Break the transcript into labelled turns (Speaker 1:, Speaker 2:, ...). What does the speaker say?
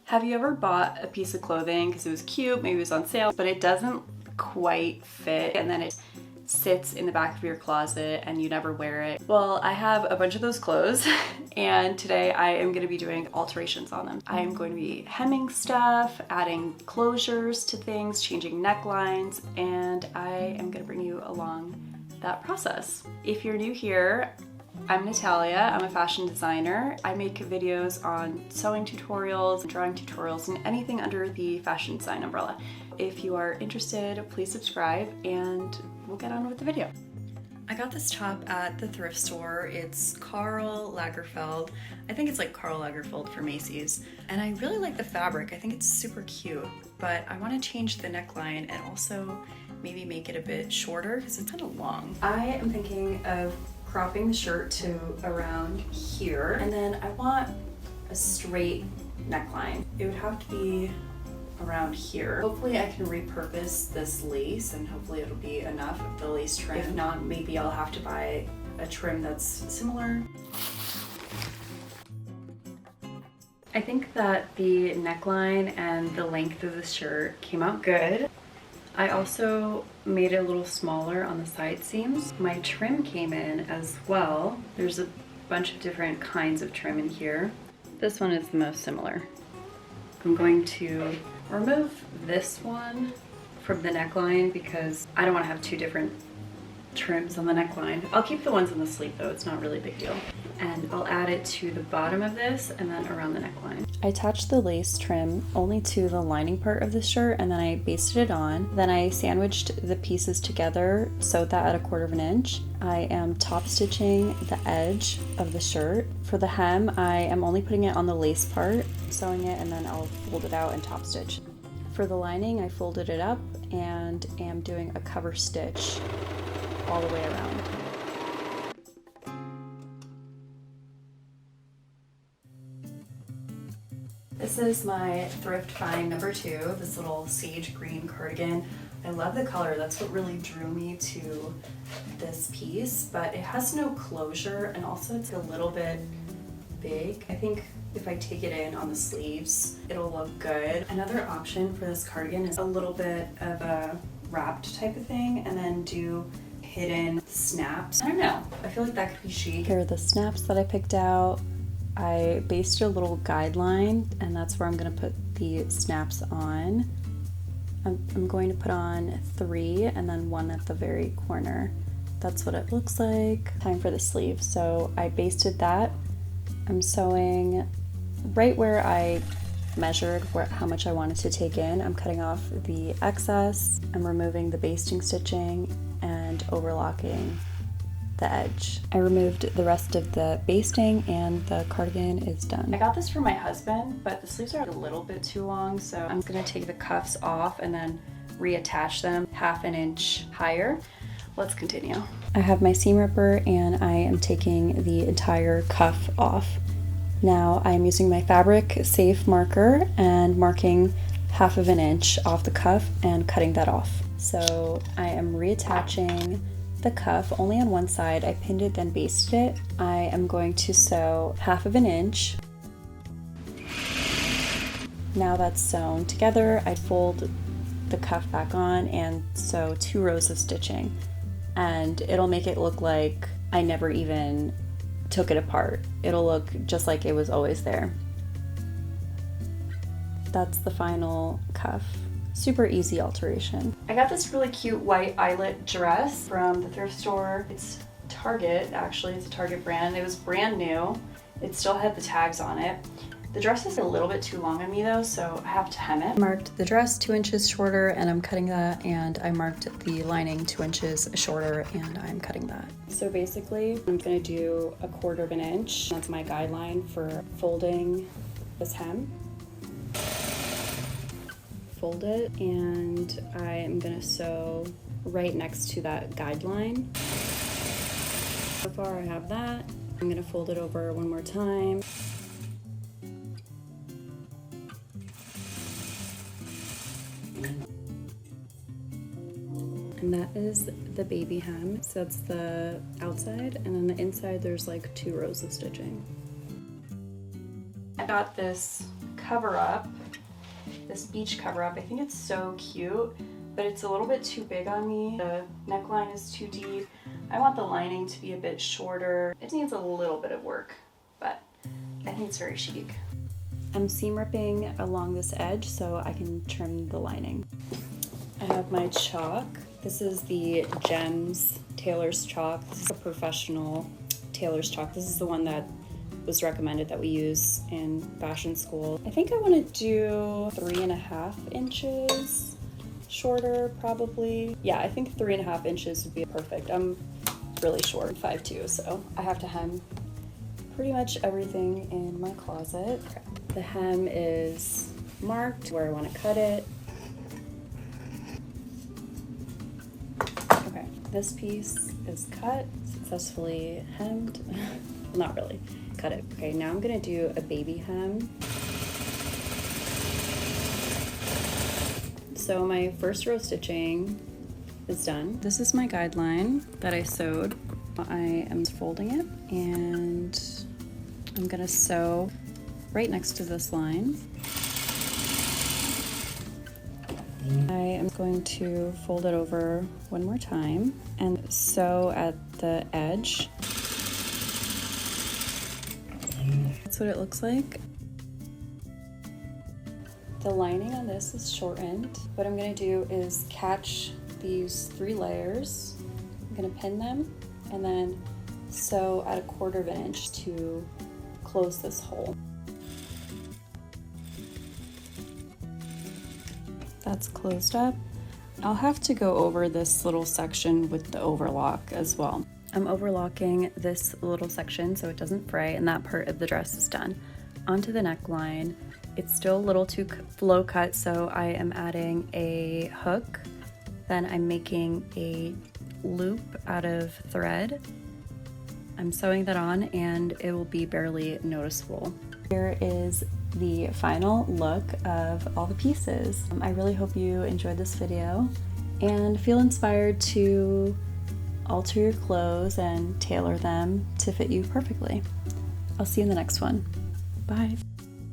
Speaker 1: Have you ever bought a piece of clothing because it was cute, maybe it was on sale, but it doesn't quite fit and then it sits in the back of your closet and you never wear it? Well, I have a bunch of those clothes and today I am going to be doing alterations on them. I am going to be hemming stuff, adding closures to things, changing necklines, and I am going to bring you along that process. If you're new here, I'm Natalia. I'm a fashion designer. I make videos on sewing tutorials, drawing tutorials, and anything under the fashion design umbrella. If you are interested, please subscribe and we'll get on with the video. I got this top at the thrift store. It's Karl Lagerfeld. I think it's like Karl Lagerfeld for Macy's. And I really like the fabric. I think it's super cute, but I want to change the neckline and also maybe make it a bit shorter because it's kind of long. I am thinking of cropping the shirt to around here, and then I want a straight neckline. It would have to be around here. Hopefully I can repurpose this lace and hopefully it'll be enough of the lace trim. If not, maybe I'll have to buy a trim that's similar. I think that the neckline and the length of the shirt came out good. I also made it a little smaller on the side seams. My trim came in as well. There's a bunch of different kinds of trim in here. This one is the most similar. I'm going to remove this one from the neckline because I don't want to have two different trims on the neckline. I'll keep the ones on the sleeve though, it's not really a big deal. And I'll add it to the bottom of this and then around the neckline. I attached the lace trim only to the lining part of the shirt and then I basted it on. Then I sandwiched the pieces together, sewed that at 1/4 inch. I am top stitching the edge of the shirt. For the hem, I am only putting it on the lace part, sewing it, and then I'll fold it out and top stitch. For the lining, I folded it up and am doing a cover stitch all the way around. This is my thrift find number 2, this little sage green cardigan. I love the color, that's what really drew me to this piece, but it has no closure and also it's a little bit big. I think if I take it in on the sleeves, it'll look good. Another option for this cardigan is a little bit of a wrapped type of thing and then do hidden snaps. I don't know, I feel like that could be chic. Here are the snaps that I picked out. I basted a little guideline and that's where I'm going to put the snaps on. I'm going to put on 3 and then 1 at the very corner. That's what it looks like. Time for the sleeve. So I basted that. I'm sewing right where I measured how much I wanted to take in. I'm cutting off the excess. I'm removing the basting stitching and overlocking the edge. I removed the rest of the basting and the cardigan is done. I got this for my husband, but the sleeves are a little bit too long, so I'm gonna take the cuffs off and then reattach them 1/2 inch higher. Let's continue. I have my seam ripper and I am taking the entire cuff off. Now I'm using my fabric safe marker and marking 1/2 inch off the cuff and cutting that off. So I am reattaching the cuff only on one side. I pinned it, then basted it. I am going to sew 1/2 inch. Now that's sewn together, I fold the cuff back on and sew 2 rows of stitching. And it'll make it look like I never even took it apart. It'll look just like it was always there. That's the final cuff. Super easy alteration. I got this really cute white eyelet dress from the thrift store. It's Target, actually, it's a Target brand. It was brand new. It still had the tags on it. The dress is a little bit too long on me though, so I have to hem it. I marked the dress 2 inches shorter and I'm cutting that, and I marked the lining 2 inches shorter and I'm cutting that. So basically, I'm gonna do 1/4 inch. That's my guideline for folding this hem. Fold it, and I am gonna sew right next to that guideline. So far I have that. I'm gonna fold it over one more time. And that is the baby hem. So that's the outside, and then the inside there's like 2 rows of stitching. I got this cover up this beach cover up. I think it's so cute, but it's a little bit too big on me. The neckline is too deep. I want the lining to be a bit shorter. It needs a little bit of work, but I think it's very chic. I'm seam ripping along this edge so I can trim the lining. I have my chalk. This is the Gems Tailor's chalk. This is a professional tailor's chalk. This is the one that was recommended that we use in fashion school. I think I want to do 3.5 inches shorter, probably. Yeah, I think 3.5 inches would be perfect. I'm really short, 5'2", so I have to hem pretty much everything in my closet. The hem is marked where I want to cut it. Okay, this piece is cut, successfully hemmed. Well, not really, cut it. Okay, now I'm gonna do a baby hem. So my first row stitching is done. This is my guideline that I sewed. I am folding it and I'm gonna sew right next to this line. I am going to fold it over one more time and sew at the edge. That's what it looks like. The lining on this is shortened. What I'm gonna do is catch these 3 layers. I'm gonna pin them and then sew at 1/4 inch to close this hole. That's closed up. I'll have to go over this little section with the overlock as well. I'm overlocking this little section so it doesn't fray, and that part of the dress is done. Onto the neckline. It's still a little too low cut, so I am adding a hook. Then I'm making a loop out of thread. I'm sewing that on and it will be barely noticeable. Here is the final look of all the pieces. I really hope you enjoyed this video and feel inspired to alter your clothes and tailor them to fit you perfectly. I'll see you in the next one. Bye.